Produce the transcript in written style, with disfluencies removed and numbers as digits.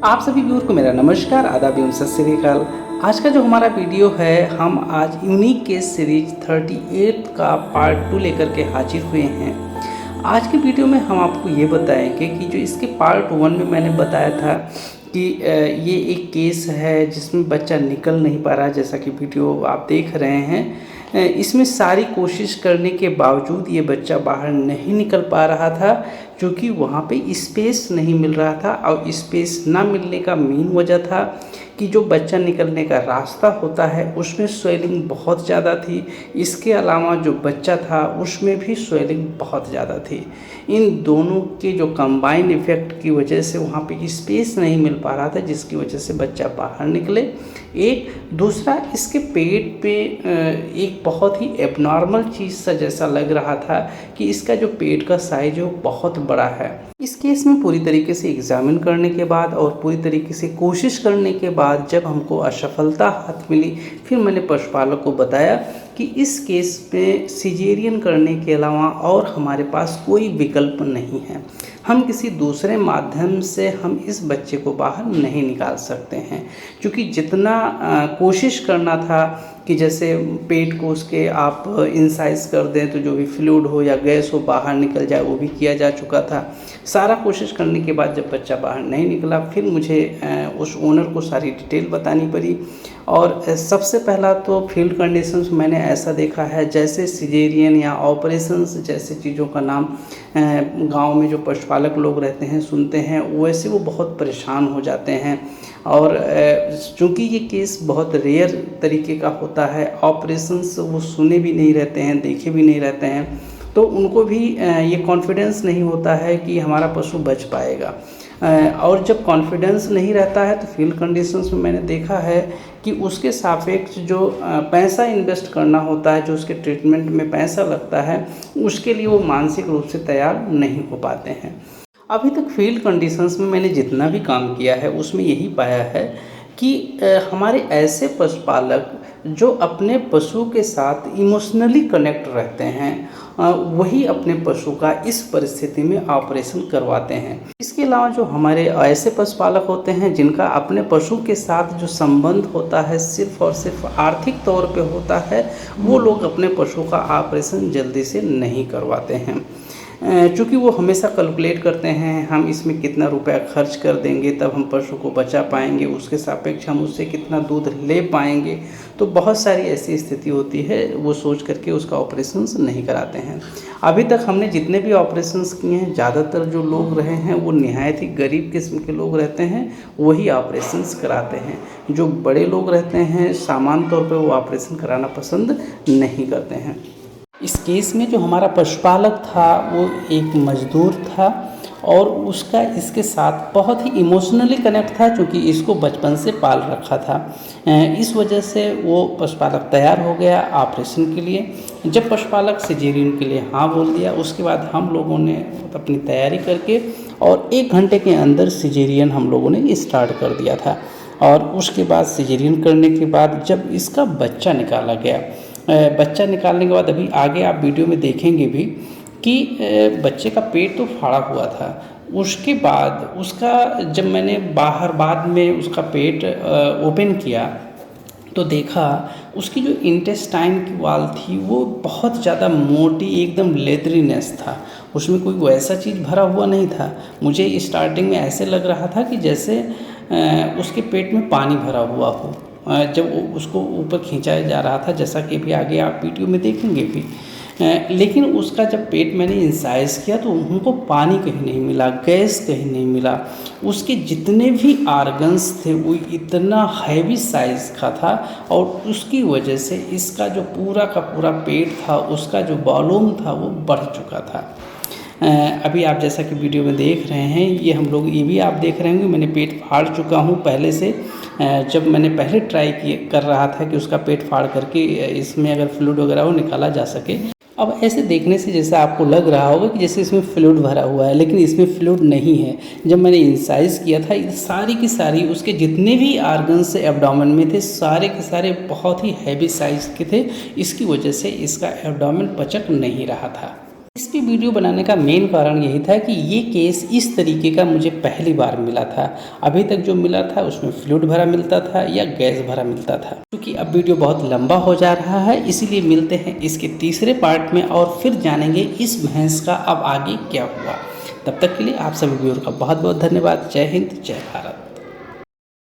आप सभी व्यूअर को मेरा नमस्कार, आदाब एवं सत श्री अकाल। आज का जो हमारा वीडियो है, हम आज यूनिक केस सीरीज 38 का पार्ट 2 लेकर के हाजिर हुए हैं। आज के वीडियो में हम आपको ये बताएंगे कि जो इसके पार्ट 1 में मैंने बताया था कि ये एक केस है जिसमें बच्चा निकल नहीं पा रहा, जैसा कि वीडियो आप देख रहे हैं। इसमें सारी कोशिश करने के बावजूद ये बच्चा बाहर नहीं निकल पा रहा था, क्योंकि वहाँ पे स्पेस नहीं मिल रहा था। और स्पेस ना मिलने का मेन वजह था कि जो बच्चा निकलने का रास्ता होता है उसमें स्वेलिंग बहुत ज़्यादा थी। इसके अलावा जो बच्चा था उसमें भी स्वेलिंग बहुत ज़्यादा थी। इन दोनों के जो कंबाइन इफ़ेक्ट की वजह से वहाँ पे स्पेस नहीं मिल पा रहा था, जिसकी वजह से बच्चा बाहर निकले। एक दूसरा, इसके पेट पे एक बहुत ही एबनॉर्मल चीज़ सा जैसा लग रहा था कि इसका जो पेट का साइज है वो बहुत बड़ा है। इस केस में पूरी तरीके से एग्जामिन करने के बाद और पूरी तरीके से कोशिश करने के बाद जब हमको असफलता हाथ मिली, फिर मैंने पशुपालक को बताया कि इस केस में सिजेरियन करने के अलावा और हमारे पास कोई विकल्प नहीं है। हम किसी दूसरे माध्यम से हम इस बच्चे को बाहर नहीं निकाल सकते हैं, क्योंकि जितना कोशिश करना था कि जैसे पेट को उसके आप इंसाइज कर दें तो जो भी फ्लूइड हो या गैस हो बाहर निकल जाए, वो भी किया जा चुका था। सारा कोशिश करने के बाद जब बच्चा बाहर नहीं निकला, फिर मुझे उस ओनर को सारी डिटेल बतानी पड़ी। और सबसे पहला तो फील्ड कंडीशंस मैंने ऐसा देखा है जैसे सिजेरियन या ऑपरेशंस जैसे चीज़ों का नाम गांव में जो पशुपालक लोग रहते हैं सुनते हैं, वैसे वो बहुत परेशान हो जाते हैं। और चूँकि ये केस बहुत रेयर तरीके का होता है, ऑपरेशंस वो सुने भी नहीं रहते हैं, देखे भी नहीं रहते हैं, तो उनको भी ये कॉन्फिडेंस नहीं होता है कि हमारा पशु बच पाएगा। और जब कॉन्फिडेंस नहीं रहता है तो फील्ड कंडीशंस में मैंने देखा है कि उसके सापेक्ष जो पैसा इन्वेस्ट करना होता है, जो उसके ट्रीटमेंट में पैसा लगता है, उसके लिए वो मानसिक रूप से तैयार नहीं हो पाते हैं। अभी तक फील्ड कंडीशंस में मैंने जितना भी काम किया है उसमें यही पाया है कि हमारे ऐसे पशुपालक जो अपने पशु के साथ इमोशनली कनेक्ट रहते हैं, वही अपने पशु का इस परिस्थिति में ऑपरेशन करवाते हैं। इसके अलावा जो हमारे ऐसे पशुपालक होते हैं जिनका अपने पशु के साथ जो संबंध होता है सिर्फ और सिर्फ आर्थिक तौर पे होता है, वो लोग अपने पशु का ऑपरेशन जल्दी से नहीं करवाते हैं, चूँकि वो हमेशा कैलकुलेट करते हैं हम इसमें कितना रुपया खर्च कर देंगे तब हम पशु को बचा पाएंगे, उसके सापेक्ष हम उससे कितना दूध ले पाएंगे। तो बहुत सारी ऐसी स्थिति होती है, वो सोच करके उसका ऑपरेशंस नहीं कराते हैं। अभी तक हमने जितने भी ऑपरेशंस किए हैं, ज़्यादातर जो लोग रहे हैं वो निहायत ही गरीब किस्म के लोग रहते हैं, वही ऑपरेशंस कराते हैं। जो बड़े लोग रहते हैं सामान्य तौर पर वो ऑपरेशन कराना पसंद नहीं करते हैं। इस केस में जो हमारा पशुपालक था वो एक मजदूर था और उसका इसके साथ बहुत ही इमोशनली कनेक्ट था, क्योंकि इसको बचपन से पाल रखा था। इस वजह से वो पशुपालक तैयार हो गया ऑपरेशन के लिए। जब पशुपालक सिजेरियन के लिए हाँ बोल दिया, उसके बाद हम लोगों ने अपनी तैयारी करके और 1 घंटे के अंदर सिजेरियन हम लोगों ने स्टार्ट कर दिया था। और उसके बाद सिजेरियन करने के बाद जब इसका बच्चा निकाला गया, बच्चा निकालने के बाद अभी आगे आप वीडियो में देखेंगे भी कि बच्चे का पेट तो फाड़ा हुआ था। उसके बाद उसका जब मैंने बाहर बाद में उसका पेट ओपन किया तो देखा उसकी जो इंटेस्टाइन की वॉल थी वो बहुत ज़्यादा मोटी, एकदम लेदरीनेस था, उसमें कोई वैसा चीज़ भरा हुआ नहीं था। मुझे स्टार्टिंग में ऐसे लग रहा था कि जैसे उसके पेट में पानी भरा हुआ हो जब उसको ऊपर खींचाया जा रहा था, जैसा कि भी आगे आप वीडियो में देखेंगे भी। लेकिन उसका जब पेट मैंने इंसाइज किया तो उनको पानी कहीं नहीं मिला, गैस कहीं नहीं मिला। उसके जितने भी आर्गन्स थे वो इतना हैवी साइज़ का था और उसकी वजह से इसका जो पूरा का पूरा पेट था, उसका जो वॉल्यूम था वो बढ़ चुका था। अभी आप जैसा कि वीडियो में देख रहे हैं, ये हम लोग ये भी आप देख रहे होंगे मैंने पेट फाड़ चुका हूँ पहले से। जब मैंने पहले ट्राई कर रहा था कि उसका पेट फाड़ करके इसमें अगर फ्लूइड वगैरह हो निकाला जा सके। अब ऐसे देखने से जैसा आपको लग रहा होगा कि जैसे इसमें फ्लूइड भरा हुआ है, लेकिन इसमें फ्लूइड नहीं है। जब मैंने इंसाइज किया था, सारी की सारी उसके जितने भी आर्गन्स एब्डोमेन में थे, सारे के सारे बहुत ही हैवी साइज़ के थे। इसकी वजह से इसका एब्डोमेन पचक नहीं रहा था। इस पे वीडियो बनाने का मेन कारण यही था कि ये केस इस तरीके का मुझे पहली बार मिला था। अभी तक जो मिला था उसमें फ्लूइड भरा मिलता था या गैस भरा मिलता था। क्योंकि अब वीडियो बहुत लंबा हो जा रहा है, इसीलिए मिलते हैं इसके तीसरे पार्ट में और फिर जानेंगे इस भैंस का अब आगे क्या हुआ। तब तक के लिए आप सभी व्यूअर का बहुत बहुत धन्यवाद। जय हिंद, जय भारत।